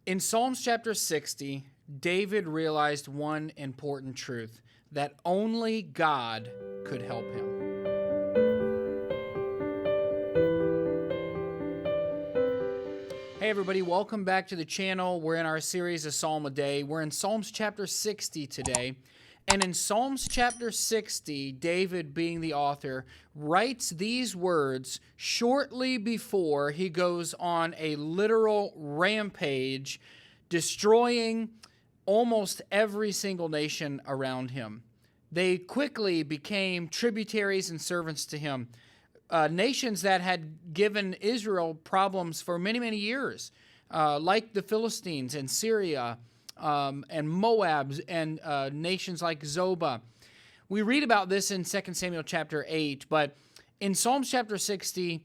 In Psalms chapter 60, David realized one important truth, that only God could help him. Hey everybody, welcome back to the channel. We're in our series, A Psalm a Day. We're in Psalms chapter 60 today. And in Psalms chapter 60, David, being the author, writes these words shortly before he goes on a literal rampage, destroying almost every single nation around him. They quickly became tributaries and servants to him. Nations that had given Israel problems for many, many years, like the Philistines and Syria, and Moab, and nations like Zobah. We read about this in 2 Samuel chapter 8, but in Psalms chapter 60,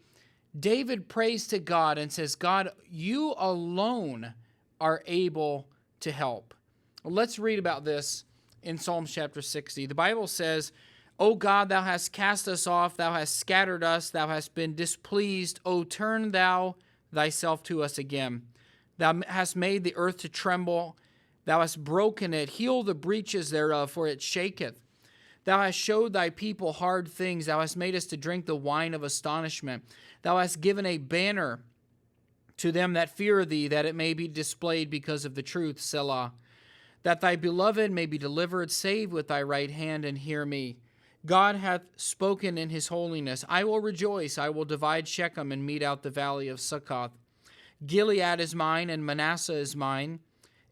David prays to God and says, God, you alone are able to help. Well, let's read about this in Psalms chapter 60. The Bible says, O God, thou hast cast us off, thou hast scattered us, thou hast been displeased. O turn thou thyself to us again. Thou hast made the earth to tremble, thou hast broken it, heal the breaches thereof, for it shaketh. Thou hast showed thy people hard things, thou hast made us to drink the wine of astonishment. Thou hast given a banner to them that fear thee, that it may be displayed because of the truth, Selah. That thy beloved may be delivered, save with thy right hand, and hear me. God hath spoken in his holiness. I will rejoice, I will divide Shechem and mete out the valley of Succoth. Gilead is mine, and Manasseh is mine.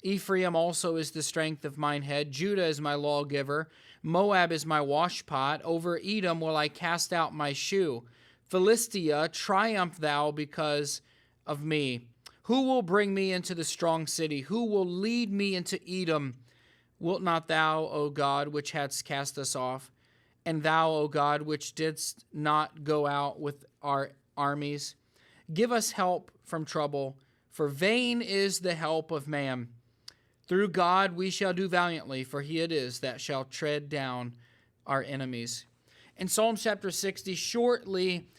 Ephraim also is the strength of mine head. Judah is my lawgiver. Moab is my washpot. Over Edom will I cast out my shoe. Philistia, triumph thou because of me. Who will bring me into the strong city? Who will lead me into Edom? Wilt not thou, O God, which hadst cast us off? And thou, O God, which didst not go out with our armies? Give us help from trouble, for vain is the help of man. Through God we shall do valiantly, for he it is that shall tread down our enemies. In Psalm chapter 60, shortly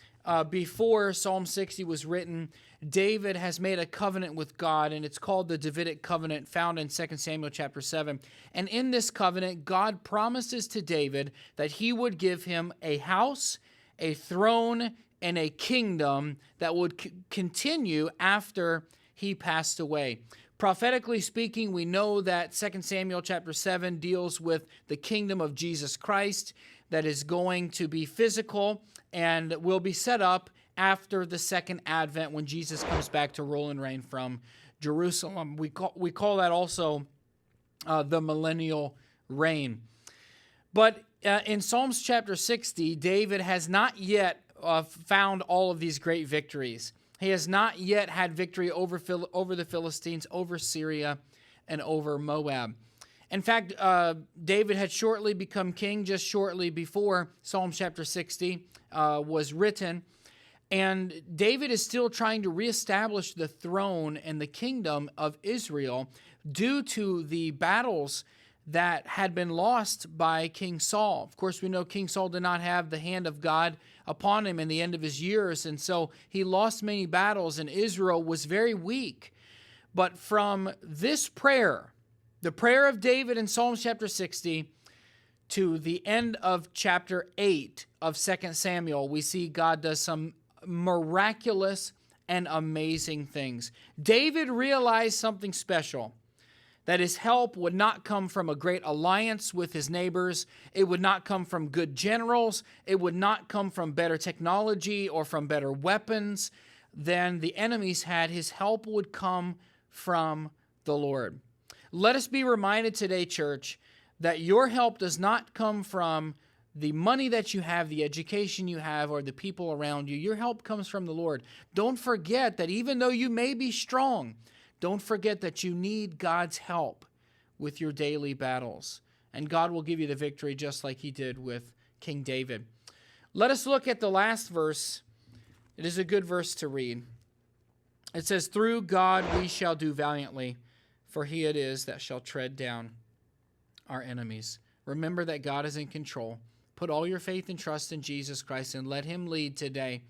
before Psalm 60 was written, David has made a covenant with God, and it's called the Davidic covenant, found in 2 Samuel chapter 7. And in this covenant, God promises to David that he would give him a house, a throne, and a kingdom that would continue after he passed away. Prophetically speaking, we know that 2 Samuel chapter 7 deals with the kingdom of Jesus Christ that is going to be physical and will be set up after the second advent when Jesus comes back to rule and reign from Jerusalem. We call that also the millennial reign. But in Psalms chapter 60, David has not yet found all of these great victories. He has not yet had victory over the Philistines, over Syria, and over Moab. In fact, David had shortly become king, just shortly before Psalm chapter 60 was written. And David is still trying to reestablish the throne and the kingdom of Israel due to the battles that had been lost by King Saul. Of course, we know King Saul did not have the hand of God upon him in the end of his years, and so he lost many battles, and Israel was very weak. But from this prayer, the prayer of David in Psalms chapter 60, to the end of chapter 8 of 2 Samuel, we see God does some miraculous and amazing things. David realized something special, that his help would not come from a great alliance with his neighbors. It would not come from good generals. It would not come from better technology or from better weapons than the enemies had. His help would come from the Lord. Let us be reminded today, church, that your help does not come from the money that you have, the education you have, or the people around you. Your help comes from the Lord. Don't forget that even though you may be strong, don't forget that you need God's help with your daily battles. And God will give you the victory just like he did with King David. Let us look at the last verse. It is a good verse to read. It says, through God we shall do valiantly, for he it is that shall tread down our enemies. Remember that God is in control. Put all your faith and trust in Jesus Christ and let him lead today,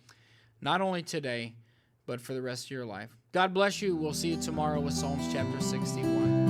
not only today, but for the rest of your life. God God bless you. We'll see you tomorrow with Psalms chapter 61.